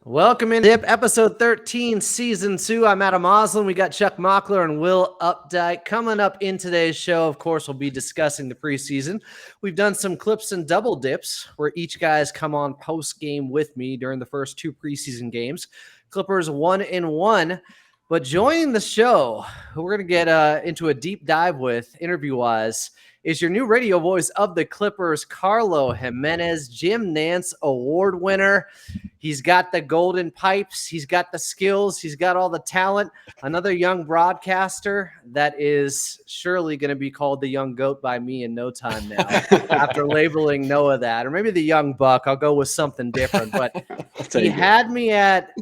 Welcome in Dip, episode 13, season 2. I'm Adam Oslin. We got Chuck Mockler and Will Updike. Coming up in today's show, of course, we'll be discussing the preseason. We've done some clips and double dips where each guy's come on post-game with me during the first two preseason games. Clippers 1-1. But joining the show, who we're going to get into a deep dive with interview-wise, is your new radio voice of the Clippers, Carlo Jiménez, Jim Nantz Award winner. He's got the golden pipes. He's got the skills. He's got all the talent. Another young broadcaster that is surely going to be called the young goat by me in no time now after labeling Noah that. Or maybe the young buck. I'll go with something different. But he had me at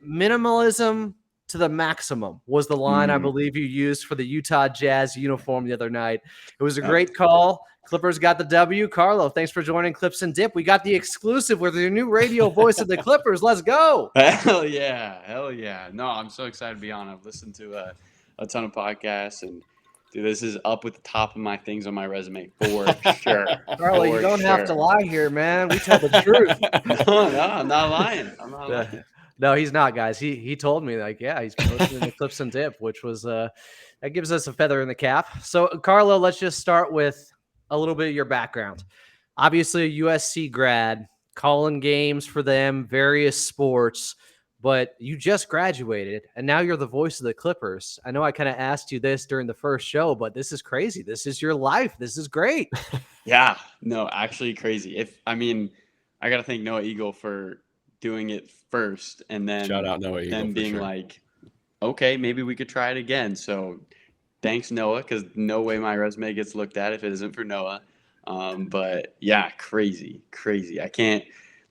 minimalism to the maximum was the line I believe you used for the Utah Jazz uniform the other night. It was a great call. Clippers got the W. Carlo, thanks for joining Clips and Dip. We got the exclusive with your new radio voice of the Clippers. Let's go. Hell yeah. Hell yeah. No, I'm so excited to be on. I've listened to a ton of podcasts, and dude, this is up with the top of my things on my resume for sure. Carlo, you don't have to lie here, man. We tell the truth. No, I'm not lying. I'm not lying. No, he's not, guys. He told me, like, yeah, he's listening to Clips and Dip, which was that gives us a feather in the cap. So, Carlo, let's just start with a little bit of your background. Obviously, a USC grad, calling games for them, various sports, but you just graduated, and now you're the voice of the Clippers. I know I kind of asked you this during the first show, but this is crazy. This is your life. This is great. Yeah, no, actually crazy. I got to thank Noah Eagle for doing it first, and then shout out Noah Eagle, then being like, okay, maybe we could try it again. So thanks, Noah, because no way my resume gets looked at if it isn't for Noah. But yeah, crazy. I can't,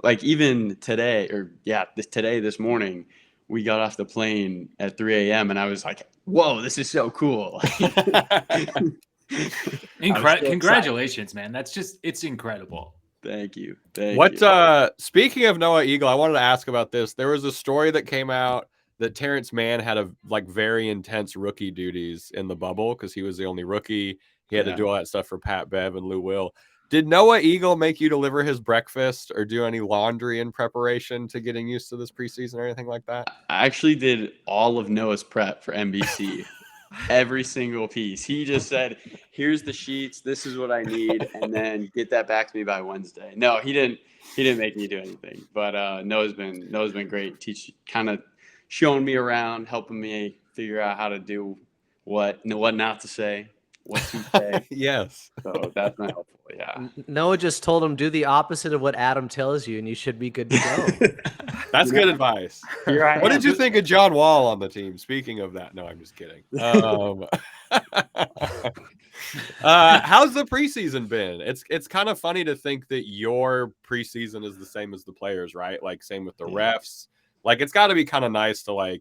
like, even today, this morning, we got off the plane at 3 a.m. and I was like, whoa, this is so cool. Congratulations, man. It's incredible. Thank you. Speaking of Noah Eagle, I wanted to ask about this. There was a story that came out that Terrence Mann had very intense rookie duties in the bubble because he was the only rookie. He had to do all that stuff for Pat Bev and Lou Will. Did Noah Eagle make you deliver his breakfast or do any laundry in preparation to getting used to this preseason or anything like that? I actually did all of Noah's prep for NBC. Every single piece. He just said, here's the sheets, this is what I need, and then get that back to me by Wednesday. No, he didn't make me do anything. But Noah's been great, kind of showing me around, helping me figure out how to do what not to say, what to say. Yes. So that's been helpful. Yeah. Noah just told him do the opposite of what Adam tells you, and you should be good to go. That's good advice. What did you think of John Wall on the team? Speaking of that, no, I'm just kidding. How's the preseason been? It's kind of funny to think that your preseason is the same as the players, right? Like same with the refs. Like it's got to be kind of nice to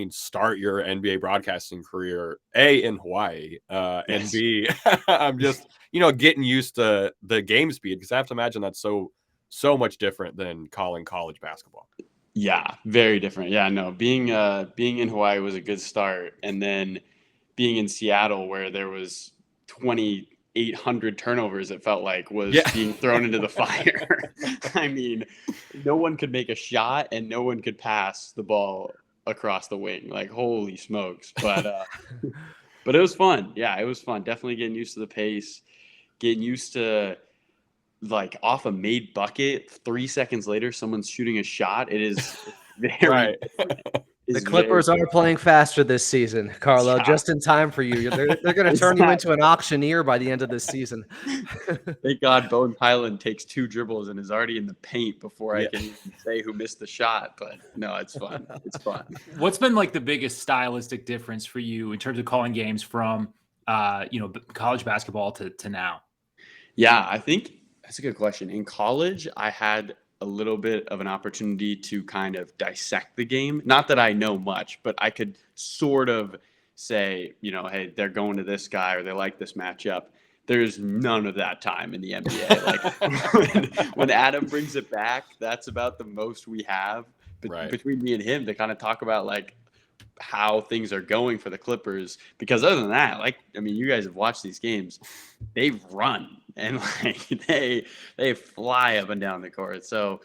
start your NBA broadcasting career in Hawaii, and B, I'm just getting used to the game speed because I have to imagine that's so much different than calling college basketball. Yeah, very different. Yeah, no, being in Hawaii was a good start, and then being in Seattle where there was 2,800 turnovers, it felt like was being thrown into the fire. I mean, no one could make a shot and no one could pass the ball across the wing. Like, holy smokes. But it was fun. Yeah, it was fun. Definitely getting used to the pace, getting used to off a made bucket, 3 seconds later, someone's shooting a shot. It is very The Clippers are playing faster this season, Carlo, just in time for you. They're going to turn you into an auctioneer by the end of this season. Thank God Bones Highland takes 2 dribbles and is already in the paint before I can even say who missed the shot. But no, it's fun. It's fun. What's been the biggest stylistic difference for you in terms of calling games from, college basketball to now? Yeah, I think that's a good question. In college, I had a little bit of an opportunity to kind of dissect the game. Not that I know much, but I could sort of say, hey, they're going to this guy or they like this matchup. There's none of that time in the NBA. When Adam brings it back, that's about the most we have between me and him to kind of talk about how things are going for the Clippers. Because other than that, you guys have watched these games, they run and they fly up and down the court. So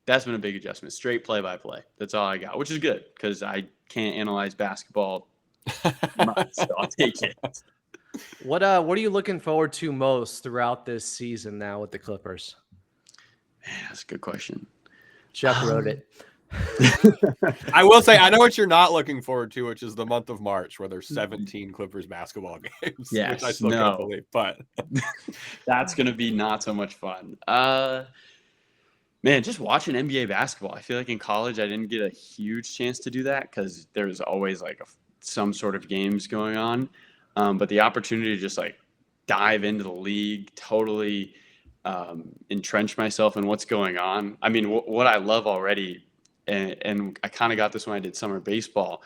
that's been a big adjustment. Straight play-by-play. That's all I got, which is good because I can't analyze basketball much, so I'll take it. What are you looking forward to most throughout this season now with the Clippers? Man, that's a good question. Chuck wrote it. I will say, I know what you're not looking forward to, which is the month of March, where there's 17 Clippers basketball games, Yes, which I still can't believe. But that's going to be not so much fun. Man, just watching NBA basketball. I feel like in college, I didn't get a huge chance to do that because there was always like some sort of games going on. But the opportunity to just like dive into the league, totally entrench myself in what's going on. I mean, what I love already, and I kind of got this when I did summer baseball,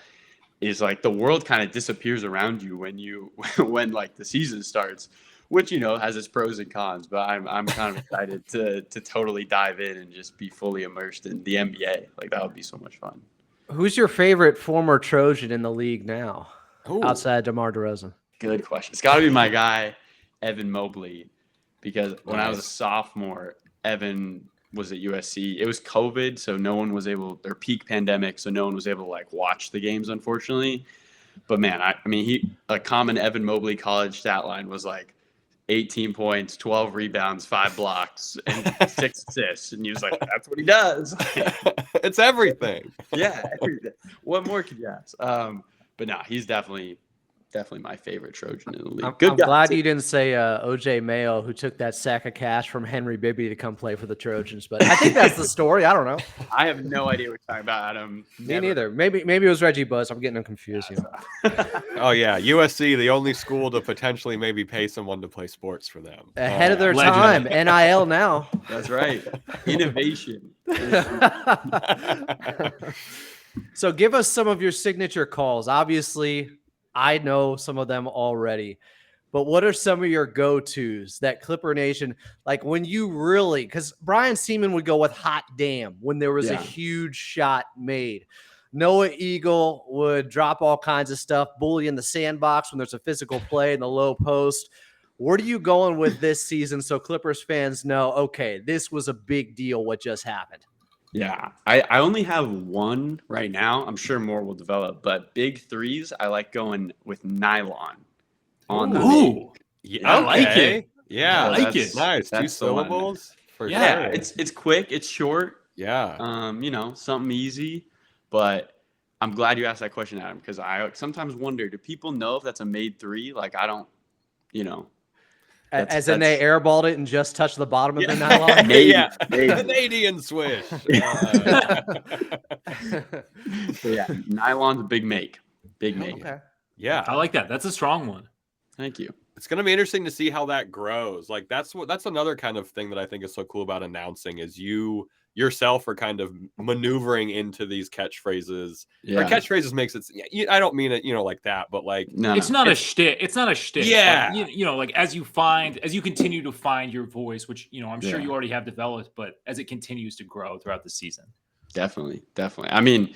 is like the world kind of disappears around you when like the season starts, which, you know, has its pros and cons, but I'm kind of excited to totally dive in and just be fully immersed in the NBA. Like that would be so much fun. Who's your favorite former Trojan in the league now, Ooh. outside DeMar DeRozan? Good question. It's got to be my guy, Evan Mobley, because when I was a sophomore, Evan was at USC. It was COVID, so no one was able, or peak pandemic, so no one was able to like watch the games, unfortunately. But man, I mean, a common Evan Mobley college stat line was like 18 points, 12 rebounds, 5 blocks, and 6 assists. And he was like, that's what he does. It's everything. Yeah, everything. What more could you ask? But no, he's definitely my favorite Trojan in the league. I'm glad you didn't say OJ Mayo, who took that sack of cash from Henry Bibby to come play for the Trojans. But I think that's the story. I don't know. I have no idea what you're talking about, Adam. Me neither. Maybe it was Reggie Buzz. I'm getting them confused. Oh yeah, USC, the only school to potentially maybe pay someone to play sports for them. Ahead of their time. NIL now. That's right. Innovation. So give us some of your signature calls. Obviously, I know some of them already, but what are some of your go-tos that Clipper Nation, like when you really, because Brian Seaman would go with hot damn when there was a huge shot made. Noah Eagle would drop all kinds of stuff, bully in the sandbox when there's a physical play in the low post. Where are you going with this season so Clippers fans know, okay, this was a big deal what just happened? Yeah, I only have one right now. I'm sure more will develop, but big threes, I like going with nylon on the name. Yeah, I like it. Yeah, I like it. Nice. 2 syllables. For sure. It's quick, it's short. Yeah. You know, something easy. But I'm glad you asked that question, Adam, because I sometimes wonder, do people know if that's a made three? Like I don't, you know. As in they airballed it and just touched the bottom of the nylon? Yeah, Canadian swish. So yeah, nylon's a big make. Big make. Okay. Yeah. I like that. That's a strong one. Thank you. It's going to be interesting to see how that grows. Like that's another kind of thing that I think is so cool about announcing is you yourself are kind of maneuvering into these catchphrases. Yeah. Or catchphrases makes it. I don't mean it, like that, but like it's not a shtick. It's not a shtick. Yeah. Like, like as you continue to find your voice, which I'm sure you already have developed, but as it continues to grow throughout the season. Definitely. I mean,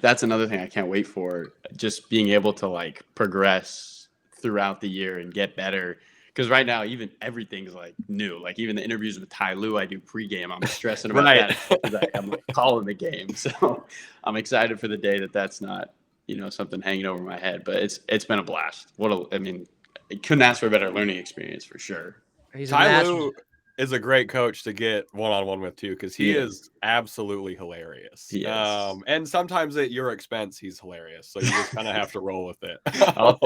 that's another thing I can't wait for. Just being able to like progress throughout the year and get better. Because right now, even everything's like new. Like even the interviews with Ty Lue I do pregame, I'm stressing about that because I'm like calling the game. So I'm excited for the day that's not, something hanging over my head. But it's been a blast. I couldn't ask for a better learning experience for sure. Ty Lue is a great coach to get one-on-one with too, because he is absolutely hilarious. He is. And sometimes at your expense, he's hilarious. So you just kind of have to roll with it. I'll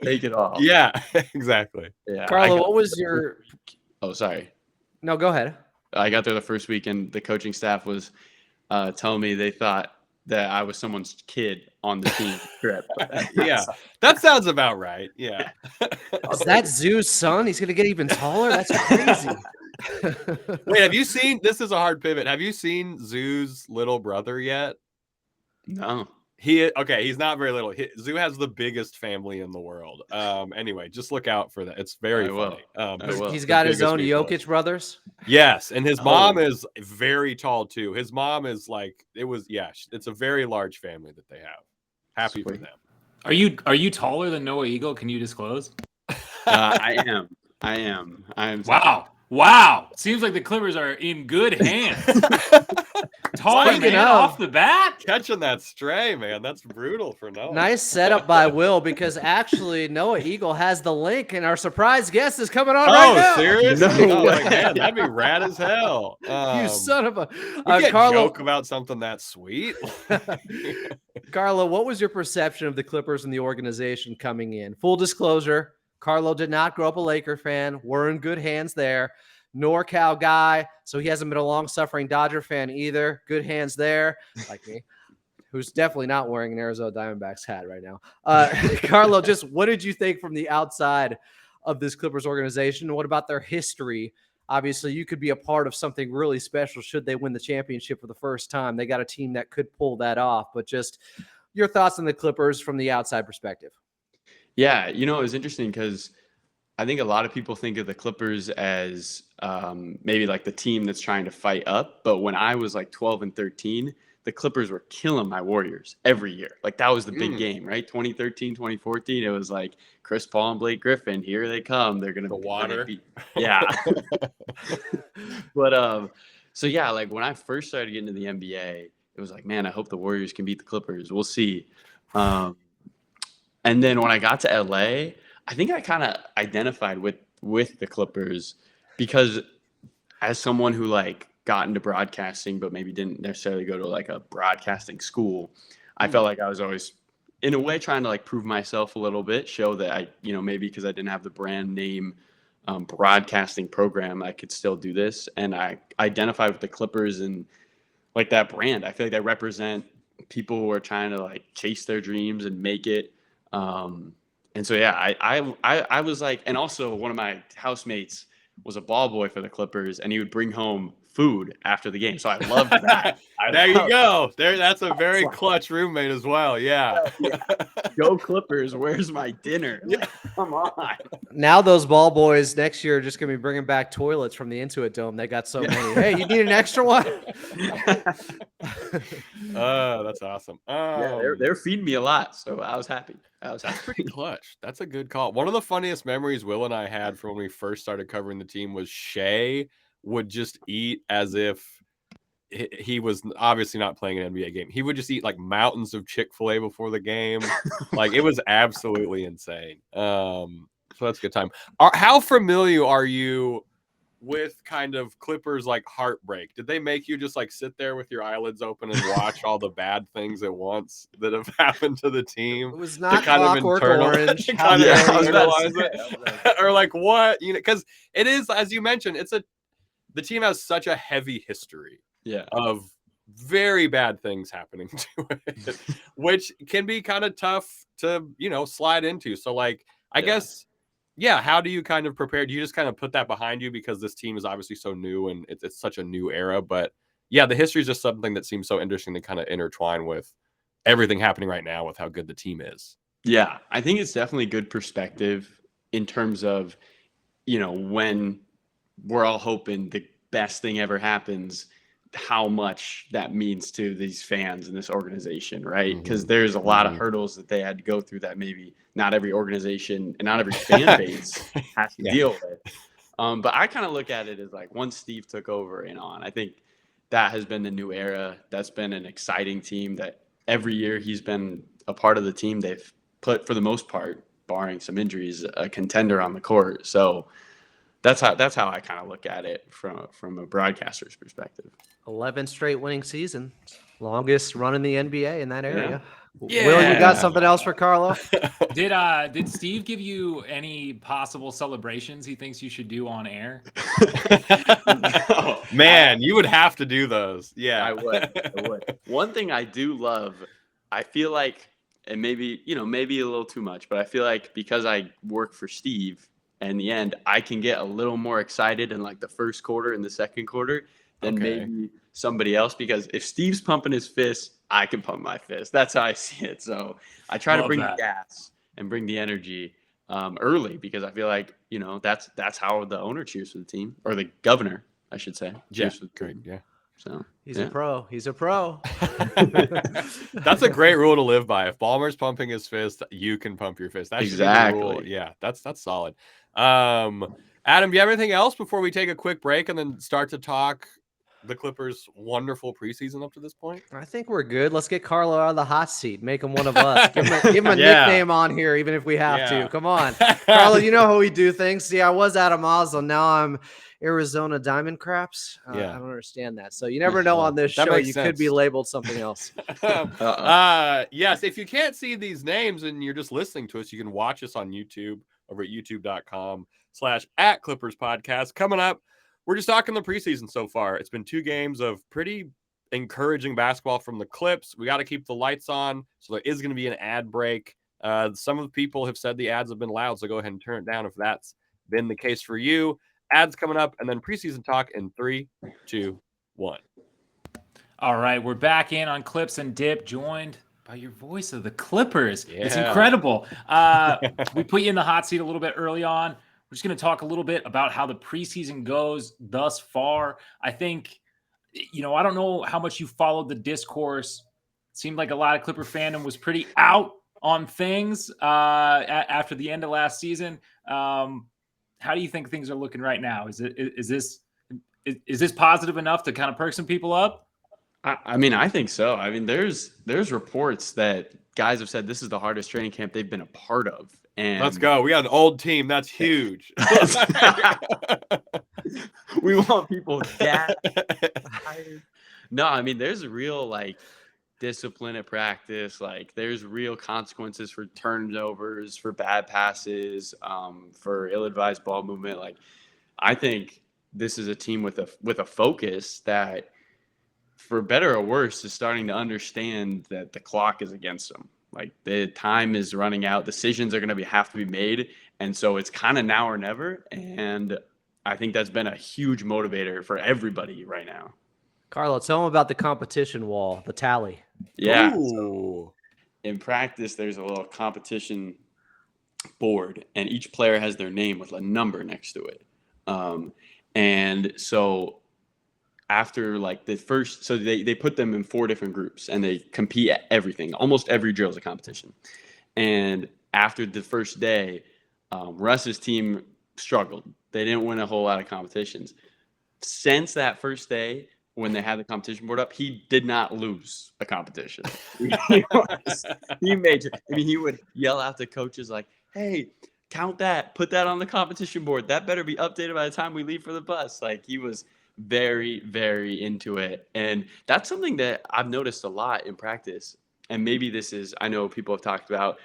take it all. Yeah, exactly. Yeah. Carlo, what was your... Oh, sorry. No, go ahead. I got there the first week and the coaching staff was telling me they thought that I was someone's kid on the team trip. Yeah, that sounds about right. Yeah. Is that Zoo's son? He's going to get even taller? That's crazy. Wait, have you seen, this is a hard pivot. Have you seen Zoo's little brother yet? No. He's not very little. Zoo has the biggest family in the world. Anyway, just look out for that. It's very funny. He's got his own Jokic brothers. Yes, and his mom is very tall too. His mom is like it's a very large family that they have. Happy for them. Are you taller than Noah Eagle? Can you disclose? I am. Wow. Wow. Seems like the Clippers are in good hands. Tall Speaking man of- off the bat. Catching that stray, man. That's brutal for Noah. Nice setup by Will, because actually Noah Eagle has the link, and our surprise guest is coming on right now. Seriously? No Oh, like, way. man, that'd be rad as hell. You son of a we can't Carlo. joke about something that sweet. Carlo, what was your perception of the Clippers and the organization coming in? Full disclosure, Carlo did not grow up a Laker fan. We're in good hands there. NorCal guy, so he hasn't been a long-suffering Dodger fan either. Good hands there, like me, who's definitely not wearing an Arizona Diamondbacks hat right now. Carlo, just what did you think from the outside of this Clippers organization? What about their history? Obviously, you could be a part of something really special should they win the championship for the first time. They got a team that could pull that off, but just your thoughts on the Clippers from the outside perspective. Yeah, it was interesting because I think a lot of people think of the Clippers as maybe like the team that's trying to fight up. But when I was like 12 and 13, the Clippers were killing my Warriors every year. Like that was the big game, right? 2013, 2014, it was like Chris Paul and Blake Griffin. Here they come. They're going to water. Yeah. But so yeah, like when I first started getting to the NBA, it was like, man, I hope the Warriors can beat the Clippers. We'll see. And then when I got to LA, I think I kind of identified with the Clippers because as someone who like got into broadcasting, but maybe didn't necessarily go to like a broadcasting school, I felt like I was always in a way trying to like prove myself a little bit, show that I, maybe because I didn't have the brand name broadcasting program, I could still do this. And I identified with the Clippers and like that brand. I feel like they represent people who are trying to like chase their dreams and make it. And so, yeah, I was like, and also one of my housemates was a ball boy for the Clippers, and he would bring home food after the game. So I loved that. There you go. That's a very clutch roommate as well. Yeah. Go Clippers. Where's my dinner? Yeah. Come on. Now those ball boys next year are just going to be bringing back toilets from the Intuit Dome. They got so many. Hey, you need an extra one? That's awesome. Yeah, they're feeding me a lot, so I was happy. That's pretty clutch. That's a good call. One of the funniest memories Will and I had from when we first started covering the team was Shea would just eat as if he was obviously not playing an NBA game. He would just eat like mountains of Chick-fil-A before the game. Like it was absolutely insane. So that's a good time. How familiar are you with kind of Clippers like heartbreak? Did they make you just like sit there with your eyelids open and watch all the bad things at once that have happened to the team? It was not kind of Clockwork Orange. Or like what? Because it is, as you mentioned, the team has such a heavy history of very bad things happening to it, which can be kind of tough to, slide into. So like, I guess, how do you kind of prepare? Do you just kind of put that behind you because this team is obviously so new and it's such a new era? But yeah, the history is just something that seems so interesting to kind of intertwine with everything happening right now with how good the team is. Yeah, I think it's definitely good perspective in terms of, when we're all hoping the best thing ever happens, how much that means to these fans and this organization, right? Because there's a lot of hurdles that they had to go through that maybe not every organization and not every fan base has to deal with. But I kind of look at it as like once Steve took over and on, I think that has been the new era. That's been an exciting team that every year he's been a part of the team. They've put, for the most part, barring some injuries, a contender on the court. So that's how I kind of look at it from a broadcaster's perspective. 11 straight winning season, longest run in the NBA in that area. Yeah. Will, you got something else for Carlo? Did Steve give you any possible celebrations he thinks you should do on air? No. Man, you would have to do those. Yeah, I would. One thing I do love, I feel like, and maybe a little too much, but I feel like because I work for Steve, in the end, I can get a little more excited in like the first quarter and the second quarter than maybe somebody else. Because if Steve's pumping his fist, I can pump my fist. That's how I see it. So I try to bring the gas and bring the energy early because I feel like that's how the owner cheers for the team, or the governor, I should say. Cheers for the team. Yeah. So He's a pro. He's a pro. That's a great rule to live by. If Ballmer's pumping his fist, you can pump your fist. That's exactly. the rule. Yeah, that's solid. Adam, do you have anything else before we take a quick break and then start to talk the Clippers' wonderful preseason up to this point? I think we're good. Let's get Carlo out of the hot seat. Make him one of us. Give him a Yeah. nickname on here, even if we have Yeah. to. Come on. Carlo, you know how we do things. See, I was out of Muslim. Now I'm Arizona Diamond Craps. Yeah. I don't understand that. So you never know on this That show. makes You could be sense. labeled something else. Yes, if you can't see these names and you're just listening to us, you can watch us on YouTube over at youtube.com/@ClippersPodcast. Coming up, we're just talking the preseason so far. It's been 2 games of pretty encouraging basketball from the Clips. We got to keep the lights on, so there is going to be an ad break. Some of the people have said the ads have been loud, so go ahead and turn it down if that's been the case for you. Ads coming up, and then preseason talk in 3, 2, 1. All right, we're back in on Clips and Dip, joined by your voice of the Clippers. Yeah. It's incredible. We put you in the hot seat a little bit early on. We're just going to talk a little bit about how the preseason goes thus far. I think, I don't know how much you followed the discourse. It seemed like a lot of Clipper fandom was pretty out on things after the end of last season. How do you think things are looking right now? Is this positive enough to kind of perk some people up? I mean, I think so. I mean, there's reports that guys have said this is the hardest training camp they've been a part of. And Let's go. We got an old team. That's huge. We want people that tired. No, I mean, there's a real discipline at practice. There's real consequences for turnovers, for bad passes, for ill-advised ball movement. I think this is a team with a focus that, for better or worse, is starting to understand that the clock is against them. The time is running out. Decisions are going to have to be made. And so it's kind of now or never. And I think that's been a huge motivator for everybody right now. Carlo, tell them about the competition wall, the tally. Yeah. Ooh. So in practice, there's a little competition board, and each player has their name with a number next to it. And so after the first, so they put them in 4 different groups, and they compete at everything. Almost every drill is a competition. And after the first day, Russ's team struggled. They didn't win a whole lot of competitions. Since that first day, when they had the competition board up, he did not lose a competition. He would yell out to coaches "Hey, count that, put that on the competition board. That better be updated by the time we leave for the bus." He was very, very into it. And that's something that I've noticed a lot in practice. And maybe this is, I know people have talked about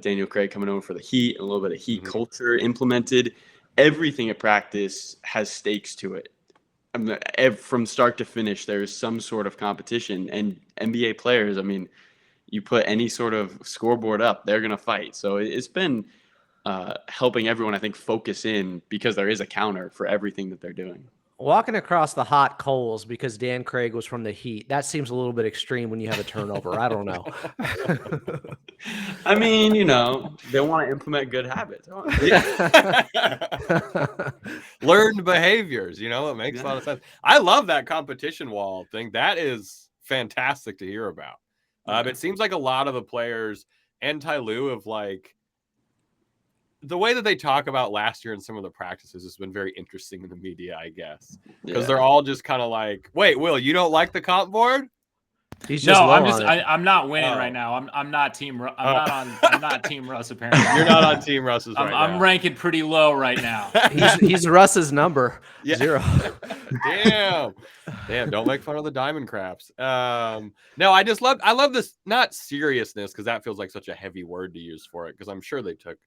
Daniel Craig coming over for the Heat, and a little bit of Heat culture implemented. Everything at practice has stakes to it. From start to finish, there is some sort of competition. And NBA players, you put any sort of scoreboard up, they're going to fight. So it's been helping everyone, I think, focus in, because there is a counter for everything that they're doing. Walking across the hot coals because Dan Craig was from the Heat, that seems a little bit extreme when you have a turnover. I don't know. They want to implement good habits. Learned behaviors, it makes a lot of sense. I love that competition wall thing. That is fantastic to hear about. It seems like a lot of the players and Ty Lue have the way that they talk about last year and some of the practices has been very interesting in the media, I guess, because they're all just kind of wait, Will, you don't like the comp board? He's just I'm not winning right now. I'm not team. I'm not team Russ. Apparently, you're not on team Russ's. I'm ranking pretty low right now. he's Russ's number 0. Damn! Don't make fun of the Diamond Craps. No, I love this, not seriousness, because that feels like such a heavy word to use for it, because I'm sure they took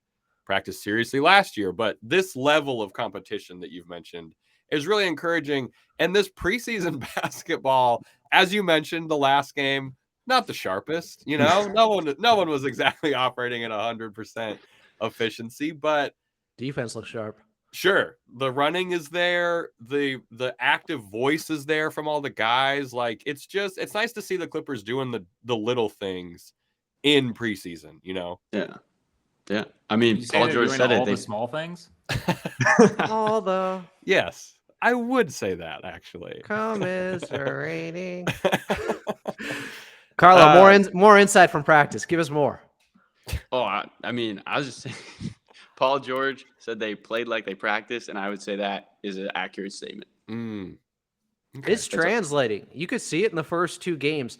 practice seriously last year, but this level of competition that you've mentioned is really encouraging. And this preseason basketball, as you mentioned, the last game, not the sharpest, no one was exactly operating at 100% efficiency, but defense looks sharp. Sure, the running is there, the active voice is there from all the guys. It's nice to see the Clippers doing the little things in preseason, Yeah, Paul George said it. The small things. Yes, I would say that, actually. Commiserating. Carlo, more insight from practice. Give us more. I was just saying, Paul George said they played like they practiced, and I would say that is an accurate statement. Okay. It's translating. You could see it in the first 2 games.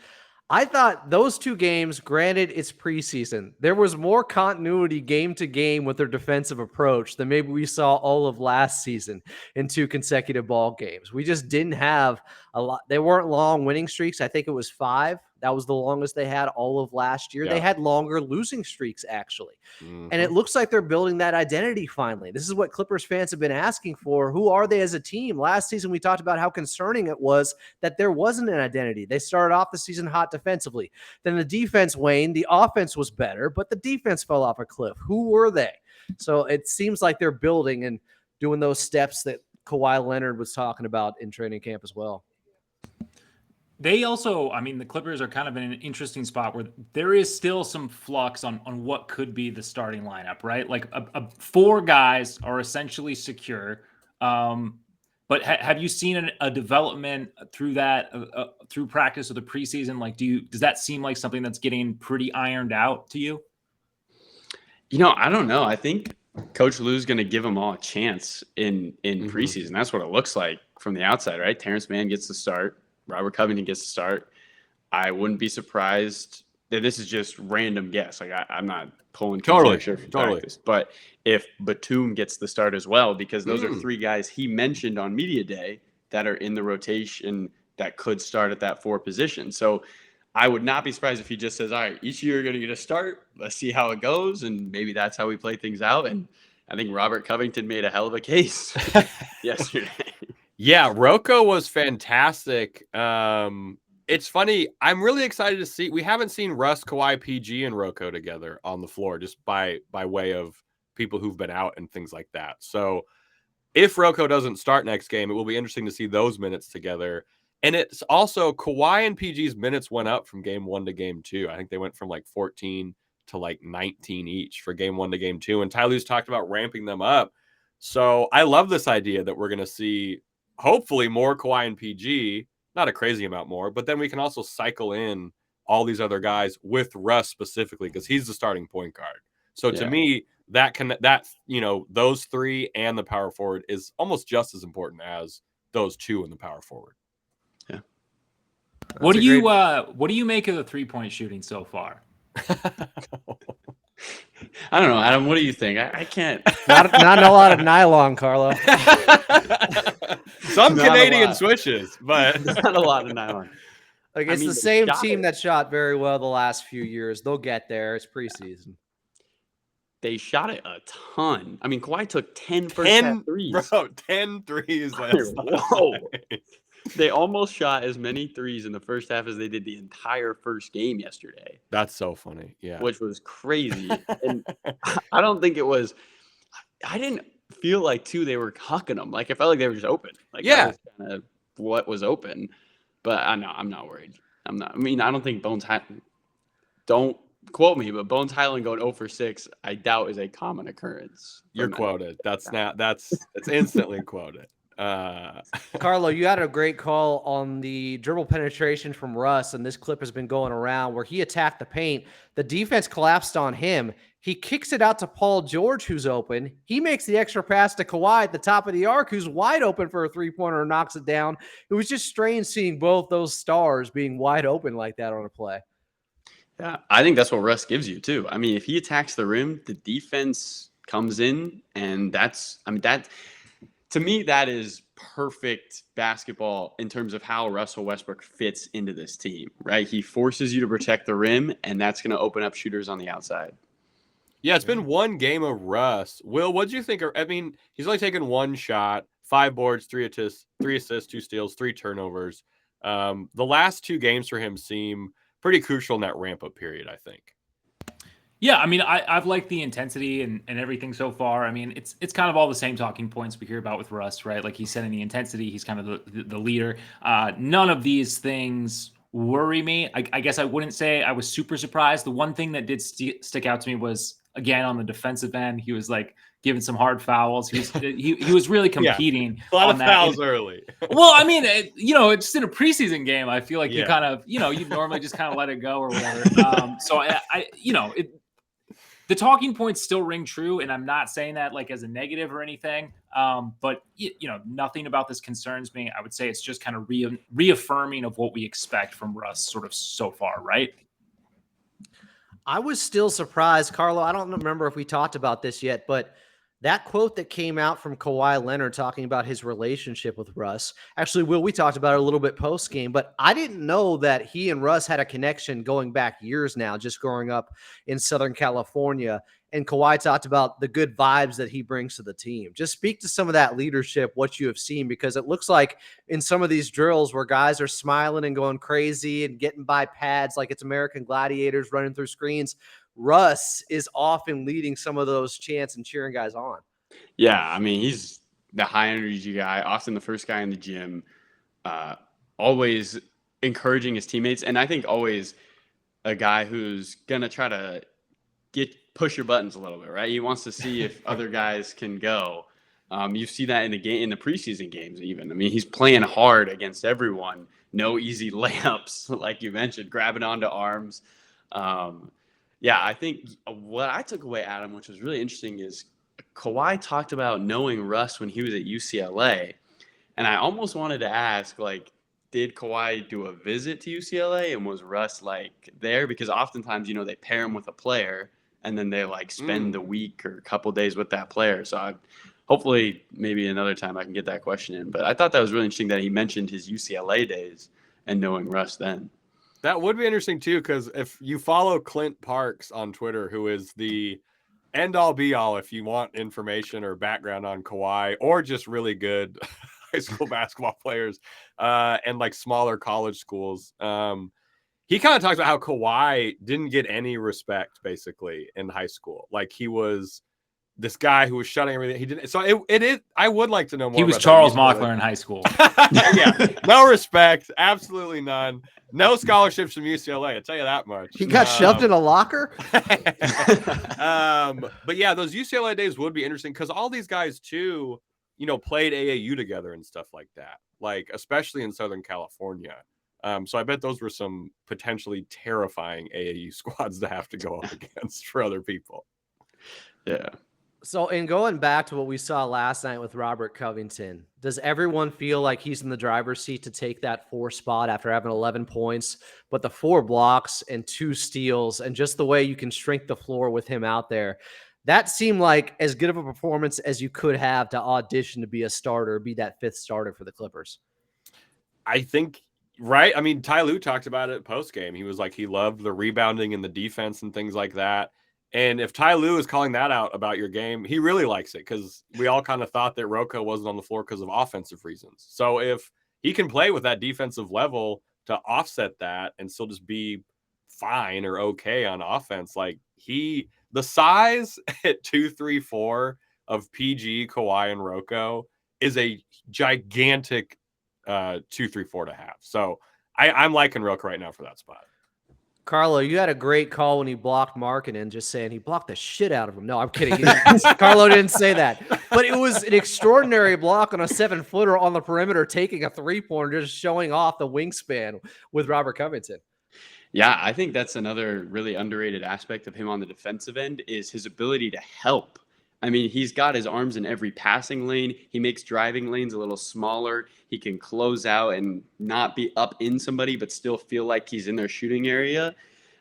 I thought those 2 games, granted it's preseason, there was more continuity game to game with their defensive approach than maybe we saw all of last season in 2 consecutive ball games. We just didn't have a lot. They weren't long winning streaks. I think it was 5. That was the longest they had all of last year. Yeah. They had longer losing streaks, actually. Mm-hmm. And it looks like they're building that identity finally. This is what Clippers fans have been asking for. Who are they as a team? Last season, we talked about how concerning it was that there wasn't an identity. They started off the season hot defensively. Then the defense waned. The offense was better, but the defense fell off a cliff. Who were they? So it seems like they're building and doing those steps that Kawhi Leonard was talking about in training camp as well. They also, I mean, the Clippers are kind of in an interesting spot where there is still some flux on what could be the starting lineup, right? Like 4 guys are essentially secure. But have you seen a development through that, through practice or the preseason? Like, does that seem like something that's getting pretty ironed out to you? I don't know. I think Coach Lou's going to give them all a chance in preseason. That's what it looks like from the outside, right? Terrence Mann gets the start. Robert Covington gets to start. I wouldn't be surprised that this is just random guess. Like I'm not pulling conjecture from practice, but if Batum gets the start as well, because those are 3 guys he mentioned on media day that are in the rotation that could start at that 4 position. So I would not be surprised if he just says, all right, each year you're going to get a start. Let's see how it goes. And maybe that's how we play things out. And I think Robert Covington made a hell of a case yesterday. Yeah, Rocco was fantastic. It's funny. I'm really excited to see. We haven't seen Russ, Kawhi, PG, and Rocco together on the floor, just by way of people who've been out and things like that. So if Rocco doesn't start next game, it will be interesting to see those minutes together. And it's also Kawhi and PG's minutes went up from game 1 to game 2. I think they went from like 14 to like 19 each for game 1 to game 2. And Ty Lue's talked about ramping them up. So I love this idea that we're going to see hopefully more Kawhi and PG, not a crazy amount more, but then we can also cycle in all these other guys with Russ specifically because he's the starting point guard. So to me, those 3 and the power forward is almost just as important as those 2 in the power forward. Yeah. What do you make of the 3-point shooting so far? I don't know, Adam. What do you think? I can't. Not a lot of nylon, Carlo. Some Canadian switches, but not a lot of nylon. Like it's the same team that shot very well the last few years. They'll get there. It's preseason. They shot it a ton. I mean, Kawhi took 10 first-half threes. Bro, 10 threes last night. They almost shot as many threes in the first half as they did the entire first game yesterday. That's so funny. Yeah. Which was crazy. And I don't think it was – I didn't feel like, too, they were hucking them. Like, I felt like they were just open. Like, that was kind of what was open. But I'm not worried. I don't think Bones – don't quote me, but Bones Highland going 0 for 6, I doubt is a common occurrence. You're quoted. That's instantly quoted. Carlo, you had a great call on the dribble penetration from Russ, and this clip has been going around where he attacked the paint. The defense collapsed on him. He kicks it out to Paul George, who's open. He makes the extra pass to Kawhi at the top of the arc, who's wide open for a 3-pointer and knocks it down. It was just strange seeing both those stars being wide open like that on a play. Yeah, I think that's what Russ gives you, too. I mean, if he attacks the rim, the defense comes in, and to me, that is perfect basketball in terms of how Russell Westbrook fits into this team, right? He forces you to protect the rim, and that's going to open up shooters on the outside. Yeah, it's been 1 game of Russ. Will, what do you think? I mean, he's only taken 1 shot, 5 boards, 3 assists, 2 steals, 3 turnovers. The last 2 games for him seem pretty crucial in that ramp-up period, I think. Yeah, I mean, I've liked the intensity and everything so far. I mean, it's kind of all the same talking points we hear about with Russ, right? Like he's setting the intensity. He's kind of the leader. None of these things worry me. I guess I wouldn't say I was super surprised. The one thing that did stick out to me was, again, on the defensive end, he was like giving some hard fouls. He was really competing. A lot on of that. fouls early. Well, I mean, it's just in a preseason game. I feel like you kind of, you normally just kind of let it go or whatever. So The talking points still ring true, and I'm not saying that like as a negative or anything. But nothing about this concerns me. I would say it's just kind of reaffirming of what we expect from Russ sort of so far, right? I was still surprised, Carlo. I don't remember if we talked about this yet, but that quote that came out from Kawhi Leonard talking about his relationship with Russ. Actually, Will, we talked about it a little bit post game, but I didn't know that he and Russ had a connection going back years now, just growing up in Southern California. And Kawhi talked about the good vibes that he brings to the team. Just speak to some of that leadership, what you have seen, because it looks like in some of these drills where guys are smiling and going crazy and getting by pads like it's American Gladiators running through screens, Russ is often leading some of those chants and cheering guys on. Yeah, I mean, he's the high energy guy, often the first guy in the gym, always encouraging his teammates. And I think always a guy who's going to try to push your buttons a little bit, right? He wants to see if other guys can go. You see that in the preseason games even. I mean, he's playing hard against everyone. No easy layups, like you mentioned, grabbing onto arms. Yeah, I think what I took away, Adam, which was really interesting, is Kawhi talked about knowing Russ when he was at UCLA. And I almost wanted to ask, like, did Kawhi do a visit to UCLA and was Russ like there? Because oftentimes, they pair him with a player and then they like spend the week or a couple days with that player. So hopefully maybe another time I can get that question in. But I thought that was really interesting that he mentioned his UCLA days and knowing Russ then. That would be interesting too, because if you follow Clint Parks on Twitter, who is the end-all be-all if you want information or background on Kawhi or just really good high school basketball players and like smaller college schools, he kind of talks about how Kawhi didn't get any respect basically in high school. Like he was this guy who was shutting everything. He didn't. So it is. I would like to know more. He was Charles Mockler in high school. Yeah, no respect, absolutely none. No scholarships from UCLA. I'll tell you that much. He got shoved in a locker. But yeah, those UCLA days would be interesting because all these guys too, played AAU together and stuff like that. Like especially in Southern California. So I bet those were some potentially terrifying AAU squads to have to go up against for other people. Yeah. So, in going back to what we saw last night with Robert Covington, does everyone feel like he's in the driver's seat to take that 4 spot after having 11 points, but the 4 blocks and 2 steals and just the way you can shrink the floor with him out there? That seemed like as good of a performance as you could have to audition to be a starter, be that 5th starter for the Clippers. I think, right? I mean, Ty Lue talked about it post game. He was like, he loved the rebounding and the defense and things like that. And if Ty Lue is calling that out about your game, he really likes it because we all kind of thought that Rocco wasn't on the floor because of offensive reasons. So if he can play with that defensive level to offset that and still just be fine or okay on offense, like the size at 2-3-4 of PG, Kawhi, and Rocco is a gigantic 2-3-4 to have. So I'm liking Rocco right now for that spot. Carlo, you had a great call when he blocked Markkanen, just saying he blocked the shit out of him. No, I'm kidding. Carlo didn't say that. But it was an extraordinary block on a 7-footer on the perimeter, taking a 3-pointer, just showing off the wingspan with Robert Covington. Yeah, I think that's another really underrated aspect of him on the defensive end is his ability to help. I mean, he's got his arms in every passing lane. He makes driving lanes a little smaller. He can close out and not be up in somebody, but still feel like he's in their shooting area.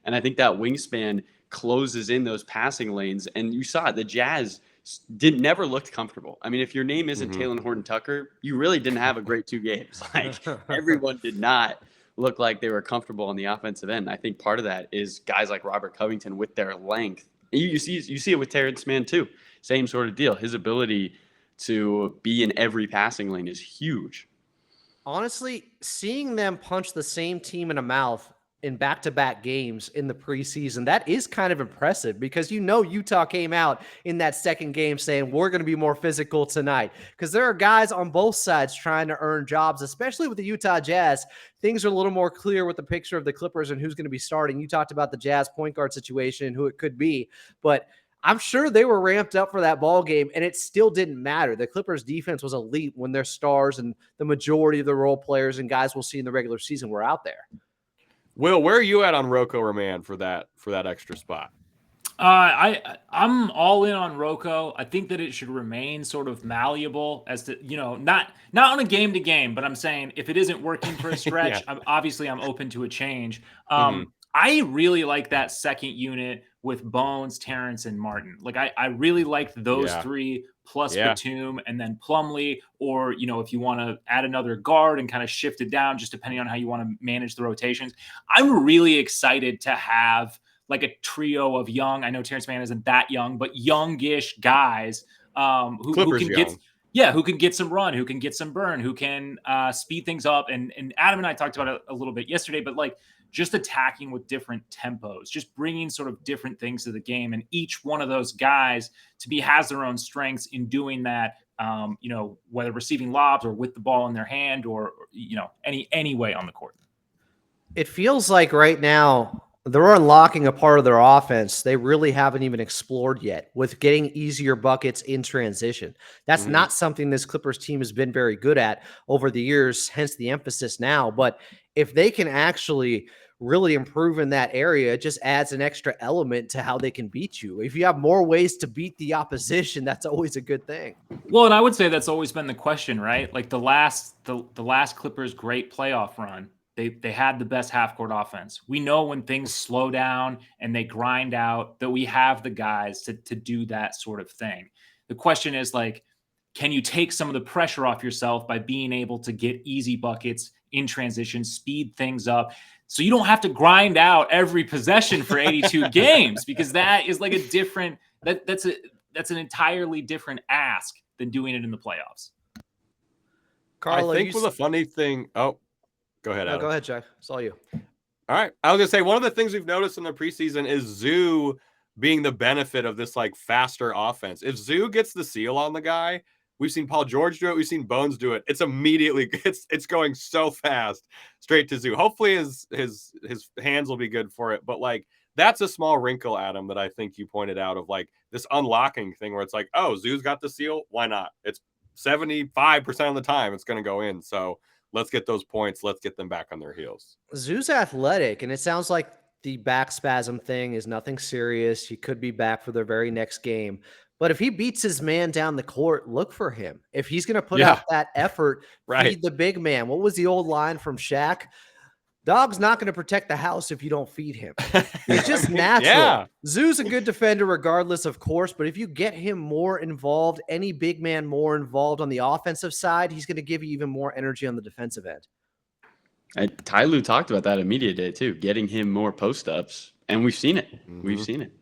And I think that wingspan closes in those passing lanes. And you saw it. The Jazz never looked comfortable. I mean, if your name isn't Talen Horton-Tucker, you really didn't have a great 2 games. Like everyone did not look like they were comfortable on the offensive end. I think part of that is guys like Robert Covington with their length. You see it with Terrence Mann too. Same sort of deal. His ability to be in every passing lane is huge. Honestly, seeing them punch the same team in the mouth in back-to-back games in the preseason, that is kind of impressive because Utah came out in that second game saying we're going to be more physical tonight because there are guys on both sides trying to earn jobs, especially with the Utah Jazz. Things are a little more clear with the picture of the Clippers and who's going to be starting. You talked about the Jazz point guard situation and who it could be, but I'm sure they were ramped up for that ball game, and it still didn't matter. The Clippers' defense was elite when their stars and the majority of the role players and guys we'll see in the regular season were out there. Will, where are you at on Rocco or Mann for that extra spot? I'm all in on Rocco. I think that it should remain sort of malleable as to, not on a game to game, but I'm saying if it isn't working for a stretch, Yeah. I'm open to a change. Mhm. I really like that second unit with Bones, Terrence, and Martin. Like I really liked those Yeah. three plus Yeah. Batum and then Plumlee, or if you want to add another guard and kind of shift it down, just depending on how you want to manage the rotations. I'm really excited to have like a trio of young. I know Terrence Mann isn't that young, but youngish guys who Clippers can young. who can get some run, who can get some burn, who can speed things up. And Adam and I talked about it a little bit yesterday, but like just attacking with different tempos, just bringing sort of different things to the game. And each one of those guys has their own strengths in doing that, whether receiving lobs or with the ball in their hand or any way on the court. It feels like right now they're unlocking a part of their offense they really haven't even explored yet with getting easier buckets in transition. That's not something this Clippers team has been very good at over the years, hence the emphasis now. But if they can actually really improve in that area, it just adds an extra element to how they can beat you. If you have more ways to beat the opposition, that's always a good thing. Well, and I would say that's always been the question, right? Like the last Clippers great playoff run, they had the best half court offense. We know when things slow down and they grind out that we have the guys to do that sort of thing. The question is like, can you take some of the pressure off yourself by being able to get easy buckets in transition, speed things up, so you don't have to grind out every possession for 82 games, because that is like a different that's an entirely different ask than doing it in the playoffs. Carlo, I think with a funny thing. Oh, go ahead, Adam. Go ahead, Jack. It's all you. All right. I was going to say, one of the things we've noticed in the preseason is Zoo being the benefit of this like faster offense. If Zoo gets the seal on the guy, we've seen Paul George do it. We've seen Bones do it. It's immediately, it's going so fast straight to Zoo. Hopefully his hands will be good for it. But like, that's a small wrinkle, Adam, that I think you pointed out of like this unlocking thing where it's like, oh, Zoo's got the seal. Why not? It's 75% of the time it's going to go in. So let's get those points. Let's get them back on their heels. Zoo's athletic, and it sounds like the back spasm thing is nothing serious. He could be back for their very next game. But if he beats his man down the court, look for him. If he's going to put out that effort, feed the big man. What was the old line from Shaq? Dog's not going to protect the house if you don't feed him. It's just natural. Yeah. Zoo's a good defender regardless, of course, but if you get him more involved, any big man more involved on the offensive side, he's going to give you even more energy on the defensive end. And Ty Lue talked about that at Media Day too, getting him more post-ups, and we've seen it. We've seen it.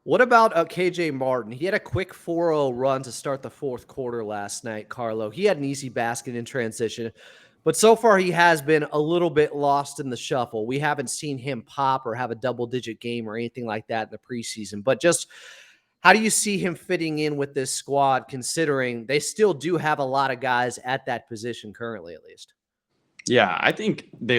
What about KJ Martin? He had a quick 4-0 run to start the fourth quarter last night, Carlo. He had an easy basket in transition. But so far, he has been a little bit lost in the shuffle. We haven't seen him pop or have a double-digit game or anything like that in the preseason. But just how do you see him fitting in with this squad, considering they still do have a lot of guys at that position currently, at least? Yeah, I think they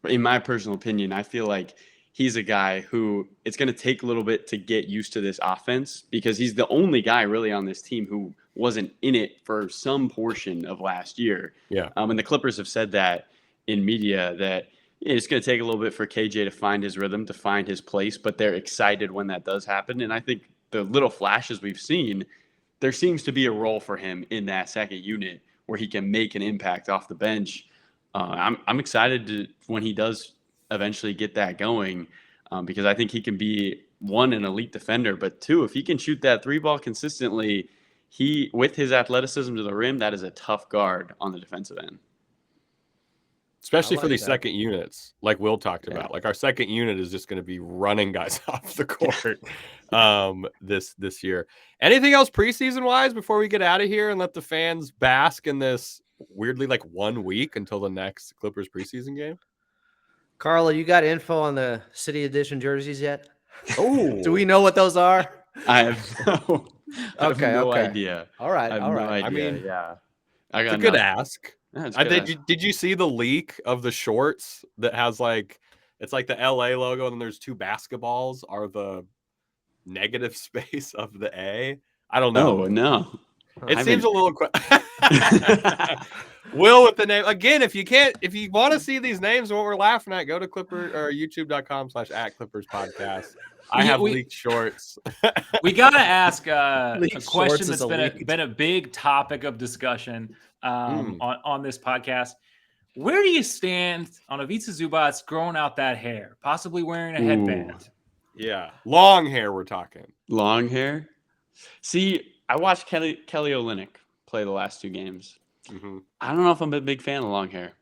in my personal opinion, I feel like he's a guy who it's going to take a little bit to get used to this offense, because he's the only guy really on this team who wasn't in it for some portion of last year. Yeah. And the Clippers have said that in media that it's going to take a little bit for KJ to find his rhythm, to find his place, but they're excited when that does happen. And I think the little flashes we've seen, there seems to be a role for him in that second unit where he can make an impact off the bench. I'm excited when he does eventually get that going, because I think he can be, one, an elite defender, but two, if he can shoot that three ball consistently, with his athleticism to the rim, that is a tough guard on the defensive end. Especially for these second units, like Will talked about. Like our second unit is just going to be running guys off the court this year. Anything else preseason wise before we get out of here and let the fans bask in this weirdly like 1 week until the next Clippers preseason game? Carlo, you got info on the City Edition jerseys yet? Oh, do we know what those are? I have no idea. All right. I have no idea. I mean, yeah, it's a good ask. Yeah, did you see the leak of the shorts that has like, it's like the LA logo and then there's two basketballs are the negative space of the A? I don't know. No. It seems a little Will with the name again. If you want to see these names and what we're laughing at, go to Clipper or youtube.com/@ClippersPodcast. I have leaked shorts. We gotta ask a Leaked question shorts that's is been a big topic of discussion on this podcast. Where do you stand on Ivica Zubac's growing out that hair, possibly wearing a headband? Yeah, long hair. We're talking long hair. See, I watched Kelly Olynyk play the last 2 games. Mm-hmm. I don't know if I'm a big fan of long hair.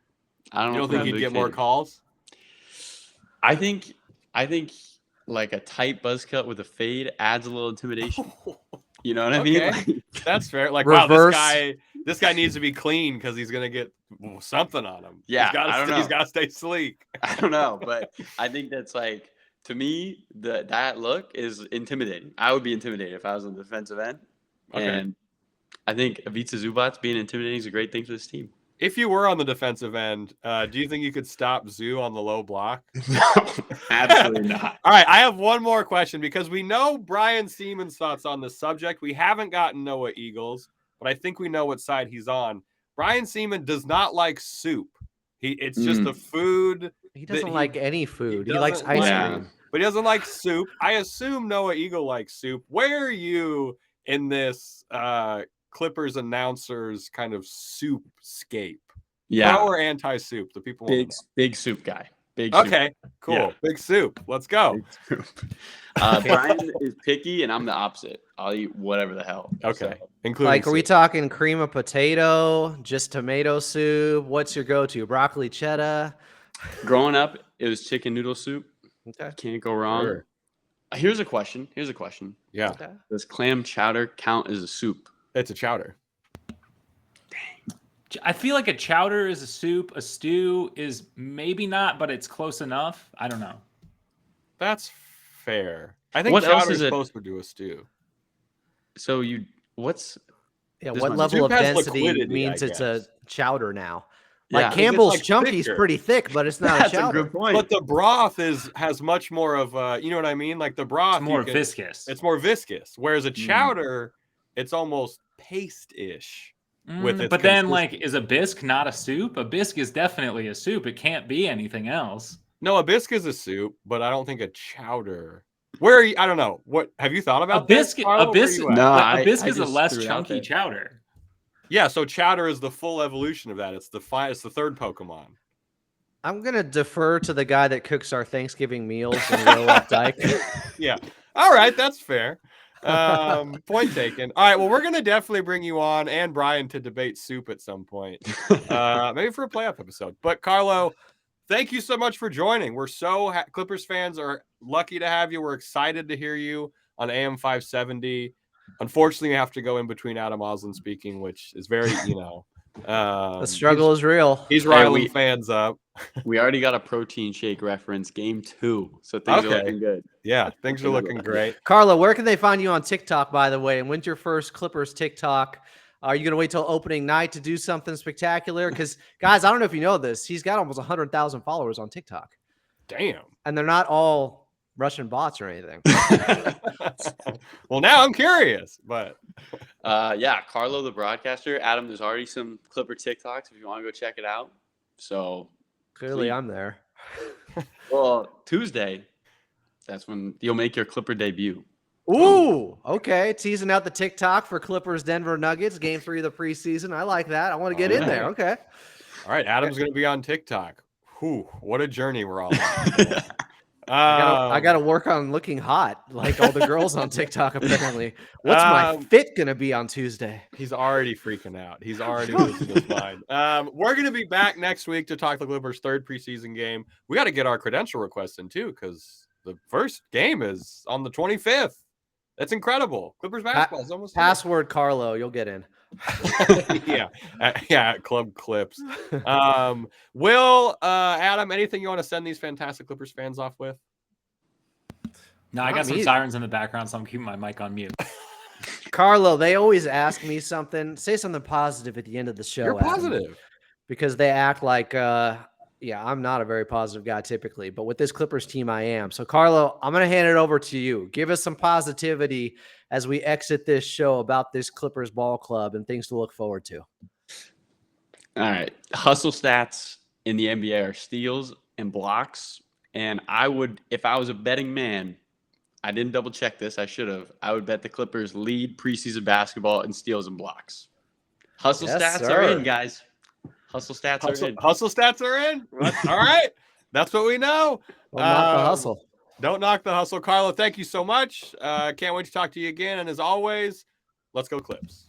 I don't think he'd get more calls? I think like a tight buzz cut with a fade adds a little intimidation. You know what I mean? Like, that's fair. Like, reverse. Wow, this guy needs to be clean because he's gonna get something on him. Yeah, he's got to stay sleek. I don't know, but I think that's like, to me, that look is intimidating. I would be intimidated if I was on the defensive end. Okay. And I think Ivica Zubac being intimidating is a great thing for this team. If you were on the defensive end, do you think you could stop Zoo on the low block? No, absolutely not. All right, I have one more question because we know Brian Seaman's thoughts on this subject. We haven't gotten Noah Eagles, but I think we know what side he's on. Brian Seaman does not like soup. It's just a food. He doesn't like any food. He likes ice cream. But he doesn't like soup. I assume Noah Eagle likes soup. Where are you in this Clippers announcers kind of soup-scape? Yeah. Pro or anti-soup? The people want to know. Big soup guy. Okay, cool. Yeah. Big soup. Let's go. Brian is picky, and I'm the opposite. I'll eat whatever the hell. Okay. So. Including like, soup. are we talking cream of potato, just tomato soup? What's your go-to? Broccoli cheddar? Growing up, it was chicken noodle soup. Okay. Can't go wrong. Sure. Here's a question. Yeah. Okay. Does clam chowder count as a soup? It's a chowder. I feel like a chowder is a soup. A stew is maybe not, but it's close enough. I don't know. That's fair. I think what else chowder is is supposed to do a stew. So what This level of has density liquidity, means I it's a guess. chowder now? Yeah. Like Campbell's like Chunky's thicker. pretty thick, but it's not That's a chowder. a good point. But the broth has much more of you know what I mean? Like the broth It's more viscous. It's more viscous. Whereas a chowder, it's almost paste-ish. But then, like, is a bisque not a soup? A bisque is definitely a soup. It can't be anything else. No, a bisque is a soup, but I don't think a chowder. Where are you? I don't know. What have you thought about a bisque? this, Carlo? A bisque, No, a bisque I is a just less threw it out chunky there. chowder. Yeah, so chowder is the full evolution of that. It's the third Pokemon. I'm gonna defer to the guy that cooks our Thanksgiving meals in Will Updike. Yeah. All right, that's fair. Point taken. All right, well, we're gonna definitely bring you on and Brian to debate soup at some point, maybe for a playoff episode. But Carlo, thank you so much for joining. We're so Clippers fans are lucky to have you. We're excited to hear you on AM 570. Unfortunately, you have to go in between Adam Oslin speaking, which is very, The struggle is real. He's riling fans up. We already got a protein shake reference, game 2, so things are looking good. Yeah, things are looking great. Carlo, where can they find you on TikTok, by the way? And when's your first Clippers TikTok? Are you going to wait till opening night to do something spectacular? Because, guys, I don't know if you know this. He's got almost 100,000 followers on TikTok. Damn. And they're not all Russian bots or anything. Well, now I'm curious, but yeah, Carlo the broadcaster. Adam, there's already some Clipper TikToks if you want to go check it out. So Clearly, I'm there. Well, Tuesday, that's when you'll make your Clipper debut. Ooh, okay. Teasing out the TikTok for Clippers Denver Nuggets, game 3 of the preseason. I like that. I want to get in there. Okay. All right, Adam's going to be on TikTok. Whew, what a journey we're all on. I got to work on looking hot like all the girls on TikTok, apparently. What's my fit going to be on Tuesday? He's already freaking out. He's already losing his mind. We're going to be back next week to talk the Clippers' third preseason game. We got to get our credential request in, too, because the first game is on the 25th. That's incredible. Clippers basketball is almost password Carlo. You'll get in. yeah, Club Clips. Will, Adam, anything you want to send these fantastic Clippers fans off with? No, I got some sirens in the background, so I'm keeping my mic on mute. Carlo, they always ask me something. Say something positive at the end of the show. You're positive. Because they act like Yeah, I'm not a very positive guy typically, but with this Clippers team, I am. So, Carlo, I'm going to hand it over to you. Give us some positivity as we exit this show about this Clippers ball club and things to look forward to. All right. Hustle stats in the NBA are steals and blocks. And I would, if I was a betting man, I didn't double check this. I should have. I would bet the Clippers lead preseason basketball in steals and blocks. Hustle Yes, stats sir. are in, guys. Hustle stats are in. Hustle stats are in. All right. That's what we know. Well, not the hustle. Don't knock the hustle. Carlo, thank you so much. Can't wait to talk to you again. And as always, let's go Clips.